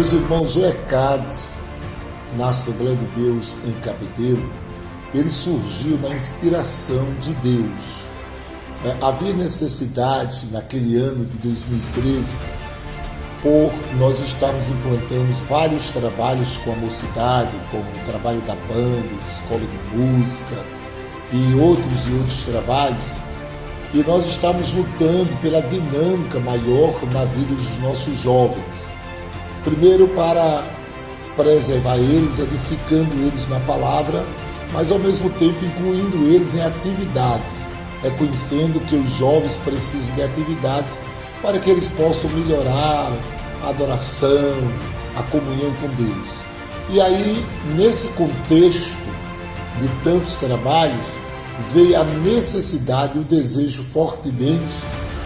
Meus irmãos, o ECAD na Assembleia de Deus em Cabedelo, ele surgiu na inspiração de Deus. Havia necessidade naquele ano de 2013 por nós estarmos implantando vários trabalhos com a mocidade, como o trabalho da banda, escola de música e outros trabalhos, e nós estamos lutando pela dinâmica maior na vida dos nossos jovens. Primeiro, para preservar eles, edificando eles na palavra, mas ao mesmo tempo incluindo eles em atividades, reconhecendo que os jovens precisam de atividades para que eles possam melhorar a adoração, a comunhão com Deus. E aí, nesse contexto de tantos trabalhos, veio a necessidade e o desejo fortemente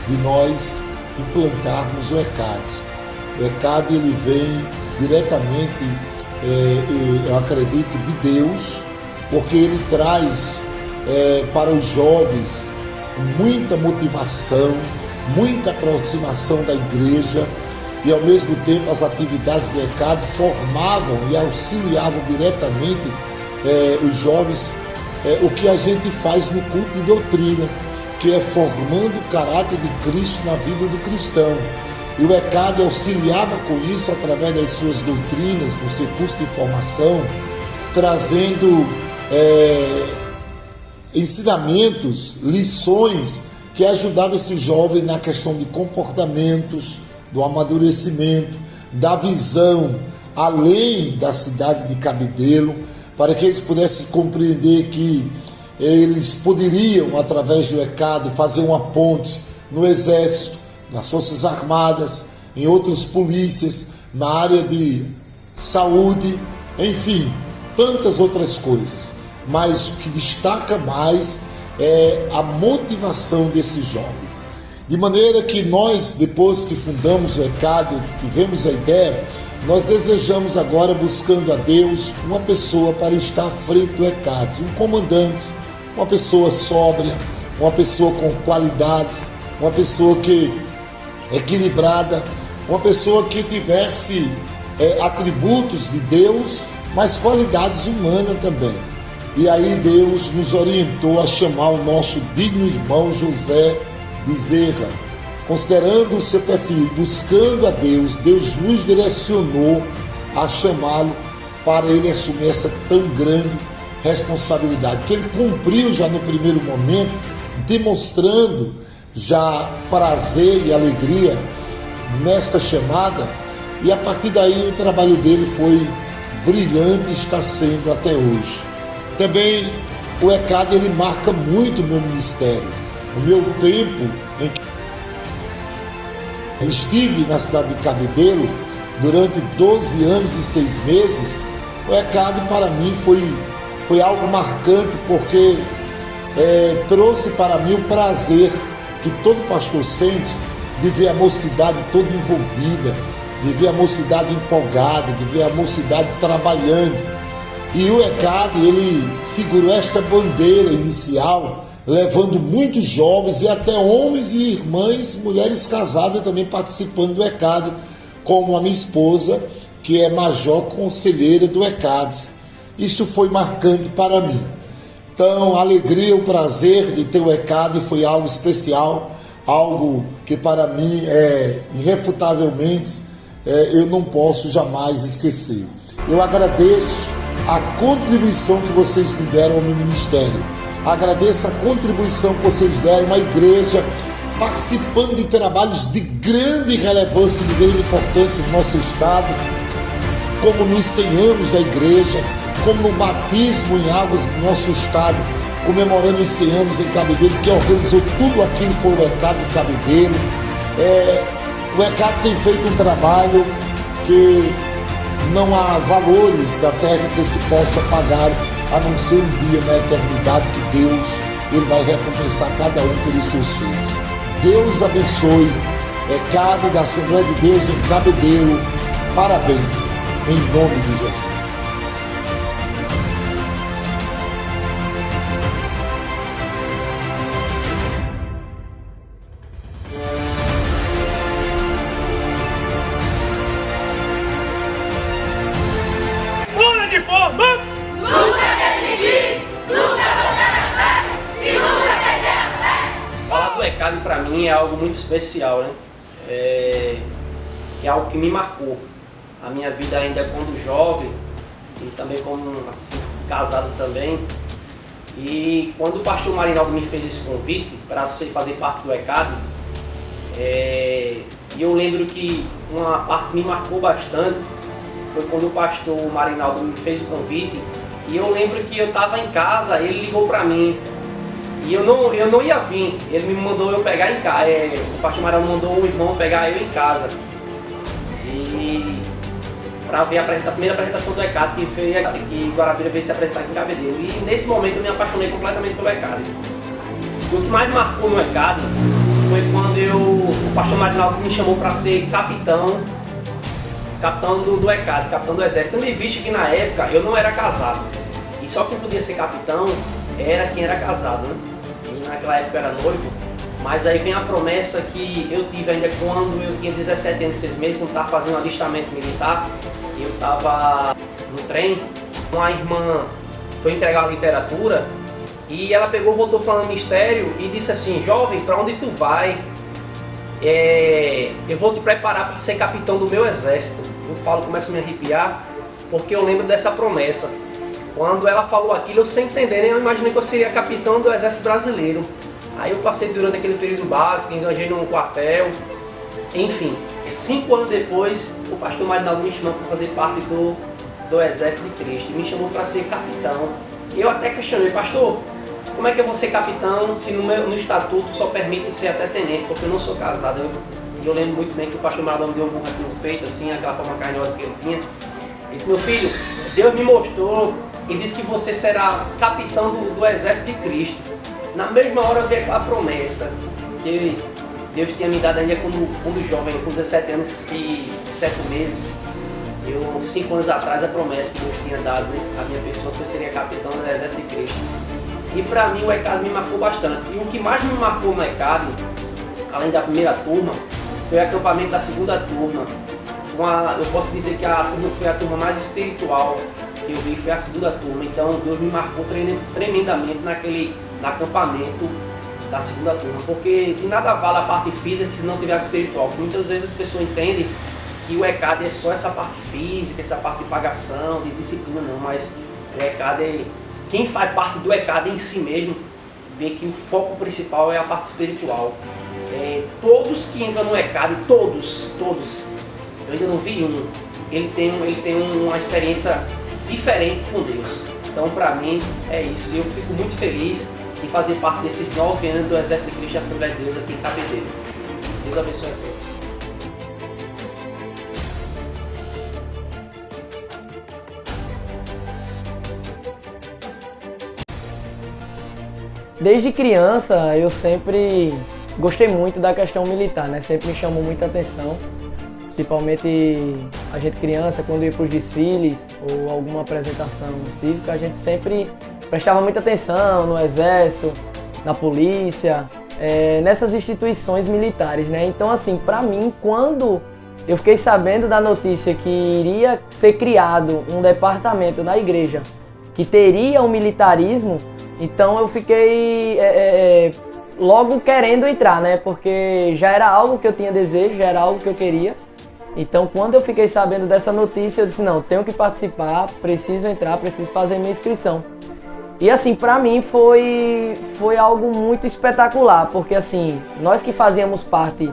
de nós implantarmos o ECAD. O ECAD, ele vem diretamente, eu acredito, de Deus, porque ele traz para os jovens muita motivação, muita aproximação da igreja, e ao mesmo tempo as atividades do ECAD formavam e auxiliavam diretamente os jovens, o que a gente faz no culto de doutrina, que é formando o caráter de Cristo na vida do cristão. E o ECAD auxiliava com isso através das suas doutrinas, no seu curso de formação, trazendo ensinamentos, lições que ajudavam esse jovem na questão de comportamentos, do amadurecimento, da visão além da cidade de Cabedelo, para que eles pudessem compreender que eles poderiam, através do ECAD, fazer uma ponte no Exército, nas Forças Armadas, em outras polícias, na área de saúde, enfim, tantas outras coisas. Mas o que destaca mais é a motivação desses jovens. De maneira que nós, depois que fundamos o ECAD, tivemos a ideia, nós desejamos agora, buscando a Deus, uma pessoa para estar à frente do ECAD, um comandante, uma pessoa sóbria, uma pessoa com qualidades, uma pessoa equilibrada, uma pessoa que tivesse atributos de Deus, mas qualidades humanas também. E aí Deus nos orientou a chamar o nosso digno irmão José Bezerra. Considerando o seu perfil, buscando a Deus, Deus nos direcionou a chamá-lo para ele assumir essa tão grande responsabilidade, que ele cumpriu já no primeiro momento, demonstrando já prazer e alegria nesta chamada, e a partir daí o trabalho dele foi brilhante e está sendo até hoje. Também o ECAD, ele marca muito o meu ministério. O meu tempo em que estive na cidade de Cabedelo durante 12 anos e 6 meses, o ECAD para mim foi algo marcante, porque trouxe para mim o prazer que todo pastor sente de ver a mocidade toda envolvida, de ver a mocidade empolgada, de ver a mocidade trabalhando. E o ECAD, ele segurou esta bandeira inicial, levando muitos jovens e até homens e irmãs, mulheres casadas também participando do ECAD, como a minha esposa, que é major conselheira do ECAD. Isso foi marcante para mim. Então, a alegria, o prazer de ter o ECAD foi algo especial, algo que para mim irrefutavelmente, eu não posso jamais esquecer. Eu agradeço a contribuição que vocês me deram ao meu ministério. Agradeço a contribuição que vocês deram à igreja, participando de trabalhos de grande relevância, de grande importância no nosso estado, como nos 100 anos da igreja, como no batismo em águas do nosso estado, comemorando os 100 anos em Cabedelo, que organizou tudo aquilo, foi o ECAD de Cabedelo. O ECAD tem feito um trabalho que não há valores da terra que se possa pagar, a não ser um dia na eternidade que Deus, ele vai recompensar cada um pelos seus filhos. Deus abençoe ECAD da Assembleia de Deus em Cabedelo. Parabéns, em nome de Jesus. Comando! Nunca desistir, nunca voltar atrás e nunca perder a fé. Falar do ECAD para mim é algo muito especial, né? É algo que me marcou. A minha vida ainda quando jovem e também como assim, casado também. E quando o pastor Marinaldo me fez esse convite para fazer parte do ECAD, eu lembro que uma parte que me marcou bastante foi quando o pastor Marinaldo me fez o convite. E eu lembro que eu estava em casa, ele ligou para mim e eu não ia vir. Ele me mandou eu pegar em casa. O pastor Marinaldo mandou o irmão pegar eu em casa. E para ver a primeira apresentação do ECAD que Guarabira veio se apresentar aqui em Cabedelo. E nesse momento eu me apaixonei completamente pelo ECAD. E o que mais me marcou no ECAD foi quando o pastor Marinaldo me chamou para ser capitão do ECAD, capitão do Exército. Tendo em vista que na época eu não era casado. E só quem podia ser capitão era quem era casado, né? E naquela época eu era noivo. Mas aí vem a promessa que eu tive ainda quando eu tinha 17 anos e 6 meses, quando estava fazendo um alistamento militar. Eu estava no trem, uma irmã foi entregar a literatura e ela pegou, voltou falando mistério e disse assim: jovem, para onde tu vai? Eu vou te preparar para ser capitão do meu exército. Eu falo, começo a me arrepiar, porque eu lembro dessa promessa. Quando ela falou aquilo, eu sem entender, eu imaginei que eu seria capitão do exército brasileiro. Aí eu passei durante aquele período básico, enganjei num quartel, enfim. 5 anos depois, o pastor Marinaldo me chamou para fazer parte do Exército de Cristo, me chamou para ser capitão. E eu até questionei: pastor, como é que eu vou ser capitão se no estatuto só permite ser até tenente, porque eu não sou casado. E eu lembro muito bem que o pastor Marinaldo me deu um burro assim no peito, assim, aquela forma carinhosa que ele tinha. Ele disse: meu filho, Deus me mostrou e disse que você será capitão do Exército de Cristo. Na mesma hora eu vi aquela promessa que Deus tinha me dado ainda quando jovem, com 17 anos e 7 meses. 5 anos atrás, a promessa que Deus tinha dado, né, à minha pessoa, que eu seria capitão do Exército de Cristo. E para mim o ECAD me marcou bastante. E o que mais me marcou no ECAD, além da primeira turma, foi o acampamento da segunda turma. Eu posso dizer que a turma foi a turma mais espiritual que eu vi, foi a segunda turma. Então Deus me marcou tremendamente no acampamento da segunda turma, porque de nada vale a parte física se não tiver a espiritual. Porque muitas vezes as pessoas entendem que o ECAD é só essa parte física, essa parte de pagação, de disciplina, não, mas o ECAD quem faz parte do ECAD em si mesmo vê que o foco principal é a parte espiritual. Todos que entram no ECAD, todos, eu ainda não vi um, ele tem uma experiência diferente com Deus. Então para mim é isso, eu fico muito feliz em fazer parte desses 9 anos do Exército de Cristo e Assembleia de Deus aqui em Cabedelo. Deus abençoe a todos. Desde criança eu sempre gostei muito da questão militar, né? Sempre me chamou muita atenção, principalmente a gente criança, quando ia para os desfiles ou alguma apresentação cívica, a gente sempre prestava muita atenção no exército, na polícia, nessas instituições militares, né? Então assim, para mim, quando eu fiquei sabendo da notícia que iria ser criado um departamento na igreja que teria o militarismo, então eu fiquei logo querendo entrar, né? Porque já era algo que eu tinha desejo, já era algo que eu queria. Então quando eu fiquei sabendo dessa notícia, eu disse: não, tenho que participar, preciso entrar, preciso fazer minha inscrição. E assim, para mim foi algo muito espetacular, porque assim, nós que fazíamos parte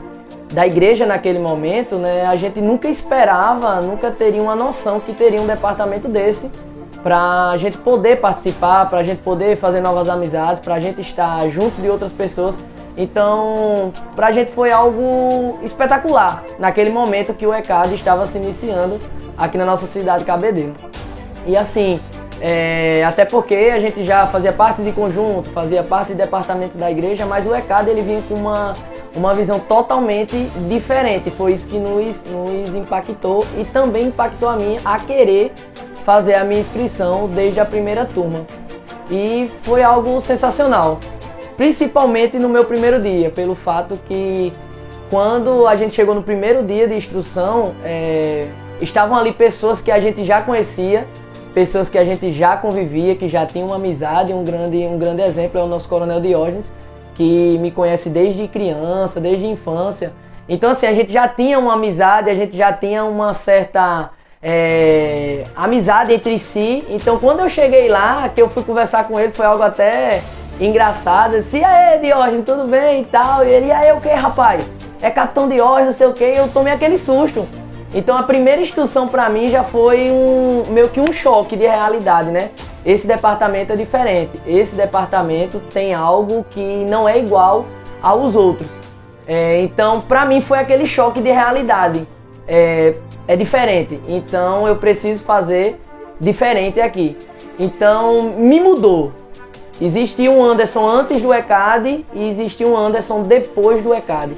da igreja naquele momento, né? A gente nunca esperava, nunca teria uma noção que teria um departamento desse, para a gente poder participar, para a gente poder fazer novas amizades, para a gente estar junto de outras pessoas. Então, para a gente foi algo espetacular, naquele momento que o ECAD estava se iniciando aqui na nossa cidade de Cabedelo. E assim, até porque a gente já fazia parte de conjunto, fazia parte de departamentos da igreja, mas o ECAD ele vinha com uma visão totalmente diferente. Foi isso que nos impactou e também impactou a mim a querer fazer a minha inscrição desde a primeira turma. E foi algo sensacional, principalmente no meu primeiro dia, pelo fato que quando a gente chegou no primeiro dia de instrução, estavam ali pessoas que a gente já conhecia, pessoas que a gente já convivia, que já tinha uma amizade. Um grande exemplo é o nosso Coronel Diógenes, que me conhece desde criança, desde a infância. Então assim, a gente já tinha uma amizade, a gente já tinha uma certa amizade entre si. Então quando eu cheguei lá, que eu fui conversar com ele, foi algo até engraçado. Eu disse: "E aí, Diógenes, tudo bem?" e tal. E ele: "E aí, o que, rapaz? É Capitão Diógenes, não sei o que." Eu tomei aquele susto. Então a primeira instrução para mim já foi meio que um choque de realidade, né? Esse departamento é diferente. Esse departamento tem algo que não é igual aos outros. Então para mim foi aquele choque de realidade. É diferente. Então eu preciso fazer diferente aqui. Então me mudou. Existia um Anderson antes do ECAD e existia um Anderson depois do ECAD.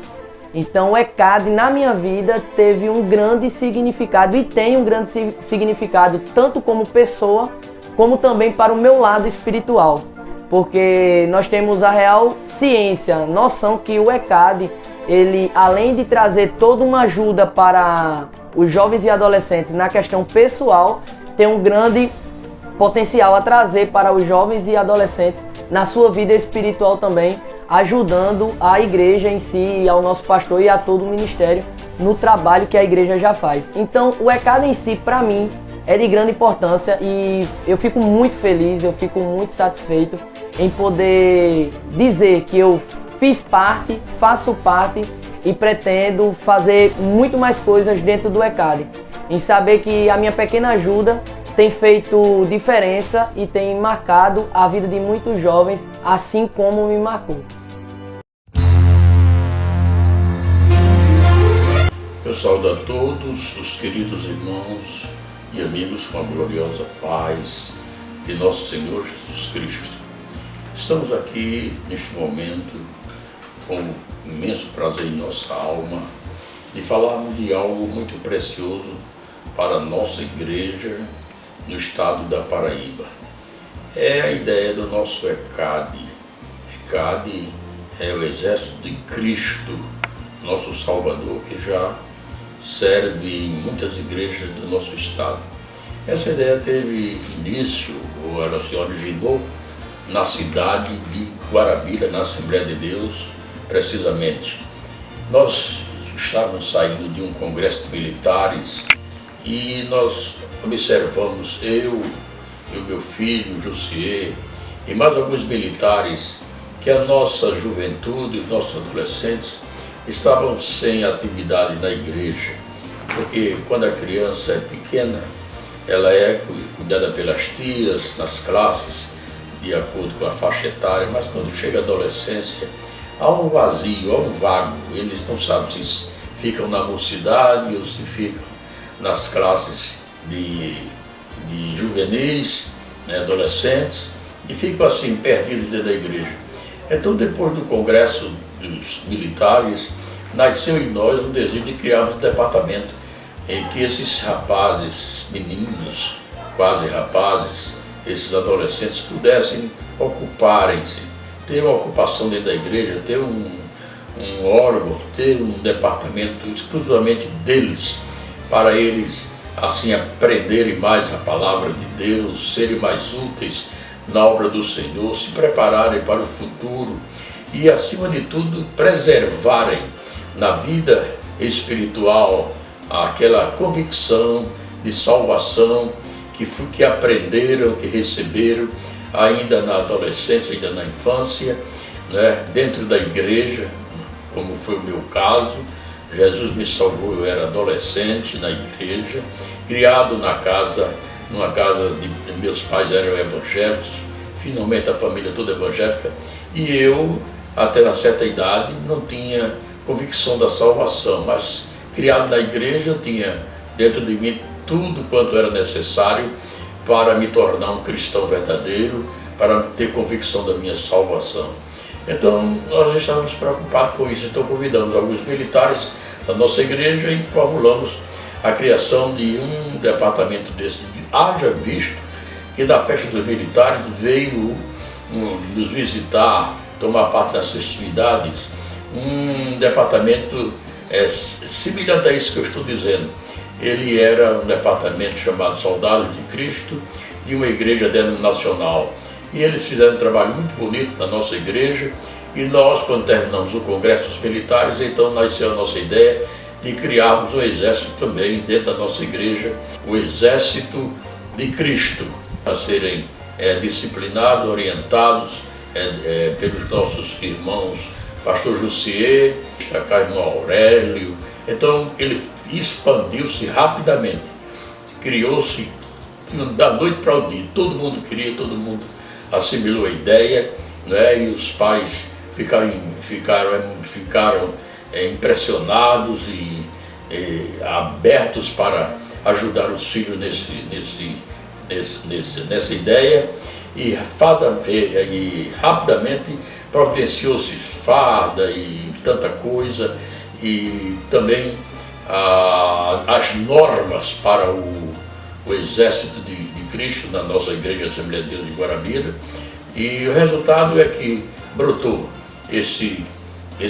Então o ECAD na minha vida teve um grande significado e tem um grande significado tanto como pessoa, como também para o meu lado espiritual. Porque nós temos a real ciência, noção que o ECAD, ele além de trazer toda uma ajuda para os jovens e adolescentes na questão pessoal, tem um grande potencial a trazer para os jovens e adolescentes na sua vida espiritual também, ajudando a igreja em si, ao nosso pastor e a todo o ministério no trabalho que a igreja já faz. Então o ECAD em si, para mim, é de grande importância e eu fico muito feliz, eu fico muito satisfeito em poder dizer que eu fiz parte, faço parte e pretendo fazer muito mais coisas dentro do ECAD. Em saber que a minha pequena ajuda tem feito diferença e tem marcado a vida de muitos jovens, assim como me marcou. Eu saúdo a todos os queridos irmãos e amigos com a gloriosa paz de nosso Senhor Jesus Cristo. Estamos aqui neste momento com imenso prazer em nossa alma de falarmos de algo muito precioso para a nossa igreja no estado da Paraíba. É a ideia do nosso ECAD. ECAD é o Exército de Cristo, nosso Salvador, que já serve em muitas igrejas do nosso estado. Essa ideia teve início, ou ela se originou, na cidade de Guarabira, na Assembleia de Deus, precisamente. Nós estávamos saindo de um congresso de militares e nós observamos, eu e o meu filho, Josier, e mais alguns militares, que a nossa juventude, os nossos adolescentes, estavam sem atividade na igreja. Porque quando a criança é pequena, ela é cuidada pelas tias, nas classes, de acordo com a faixa etária, mas quando chega a adolescência, há um vazio, há um vago. Eles não sabem se ficam na mocidade ou se ficam nas classes de juvenis, né, adolescentes, e ficam assim, perdidos dentro da igreja. Então, depois do congresso dos militares, nasceu em nós um desejo de criarmos um departamento em que esses rapazes, meninos, quase rapazes, esses adolescentes pudessem ocuparem-se, ter uma ocupação dentro da igreja, ter um órgão, ter um departamento exclusivamente deles, para eles assim aprenderem mais a palavra de Deus, serem mais úteis na obra do Senhor, se prepararem para o futuro e, acima de tudo, preservarem na vida espiritual aquela convicção de salvação que aprenderam, que receberam ainda na adolescência, ainda na infância, né, dentro da igreja, como foi o meu caso. Jesus me salvou, eu era adolescente na igreja, criado numa casa de meus pais eram evangélicos, finalmente a família toda evangélica, e eu, até uma certa idade, não tinha convicção da salvação, mas criado na igreja, eu tinha dentro de mim tudo quanto era necessário para me tornar um cristão verdadeiro, para ter convicção da minha salvação. Então, nós estávamos preocupados com isso, então convidamos alguns militares da nossa igreja e formulamos a criação de um departamento desse. Haja visto que da festa dos militares veio nos visitar, tomar parte das festividades, um departamento semelhante a isso que eu estou dizendo. Ele era um departamento chamado Soldados de Cristo de uma igreja denominacional. E eles fizeram um trabalho muito bonito na nossa igreja, e nós, quando terminamos o Congresso dos Militares, então nasceu a nossa ideia de criarmos um exército também dentro da nossa igreja, o Exército de Cristo, a serem disciplinados, orientados pelos nossos irmãos, pastor Jussier, irmão Aurélio. Então ele expandiu-se rapidamente, criou-se da noite para o dia, todo mundo queria, todo mundo assimilou a ideia, né? E os pais ficaram impressionados e abertos para ajudar os filhos nessa ideia, e rapidamente providenciou-se farda e tanta coisa, e também as normas para o Exército de Cristo na nossa Igreja Assembleia de Deus de Guarabira, e o resultado é que brotou esse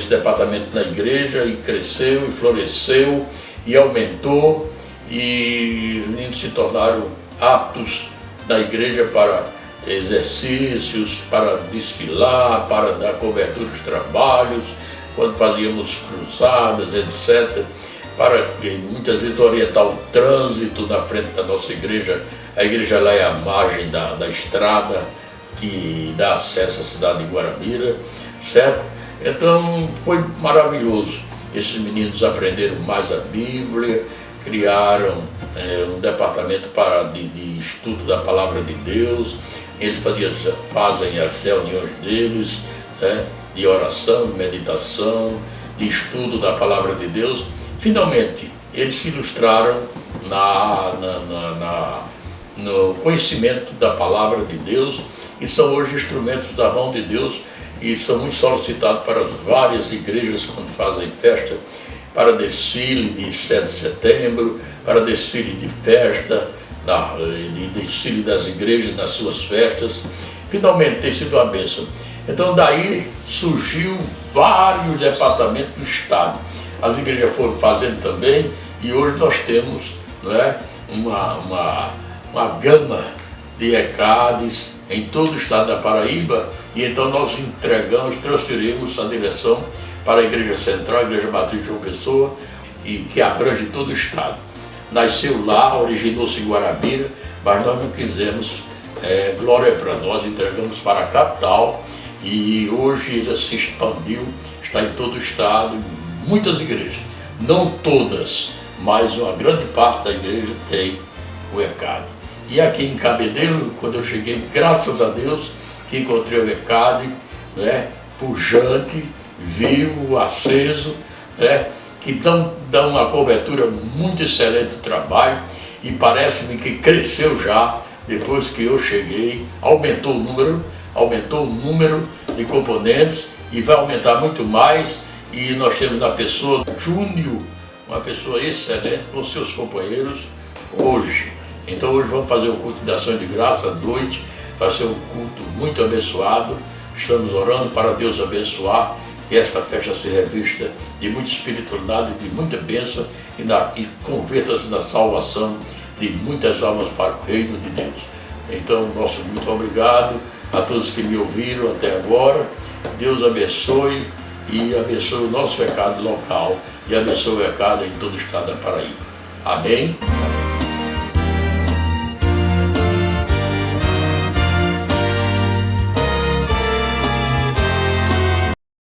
departamento na igreja, e cresceu e floresceu e aumentou, e os meninos se tornaram aptos da igreja para exercícios, para desfilar, para dar cobertura dos trabalhos, quando fazíamos cruzadas, etc., para muitas vezes orientar o trânsito na frente da nossa igreja. A igreja lá é à margem da estrada que dá acesso à cidade de Guarabira, certo? Então foi maravilhoso. Esses meninos aprenderam mais a Bíblia, criaram um departamento de estudo da Palavra de Deus. Eles fazem as reuniões deles, né, de oração, de meditação, de estudo da Palavra de Deus. Finalmente, eles se ilustraram no conhecimento da Palavra de Deus, e são hoje instrumentos da mão de Deus, e são muito solicitados para as várias igrejas quando fazem festa, para desfile de 7 de setembro, para desfile de festa, de desfile das igrejas nas suas festas. Finalmente tem sido uma bênção. Então daí surgiu vários departamentos do Estado. As igrejas foram fazendo também, e hoje nós temos, não é, uma gama de ECADs em todo o estado da Paraíba, e então nós transferimos a direção para a Igreja Central, a Igreja Matriz de João Pessoa, e que abrange todo o estado. Nasceu lá, originou-se em Guarabira, mas nós não quisemos, glória para nós, entregamos para a capital, e hoje ele se expandiu, está em todo o estado, em muitas igrejas. Não todas, mas uma grande parte da igreja tem o ECAD. E aqui em Cabedelo, quando eu cheguei, graças a Deus, que encontrei o ECAD, né, pujante, vivo, aceso, né, que dão uma cobertura muito excelente do trabalho, e parece-me que cresceu já, depois que eu cheguei, aumentou o número de componentes, e vai aumentar muito mais, e nós temos na pessoa Júnior, uma pessoa excelente, com seus companheiros hoje. Então hoje vamos fazer o culto de ação de graça à noite, vai ser um culto muito abençoado. Estamos orando para Deus abençoar, e esta festa se revista de muita espiritualidade, de muita bênção, e converta-se na salvação de muitas almas para o reino de Deus. Então, nosso muito obrigado a todos que me ouviram até agora. Deus abençoe, e abençoe o nosso ECAD local, e abençoe o ECAD em todo o estado da Paraíba. Amém?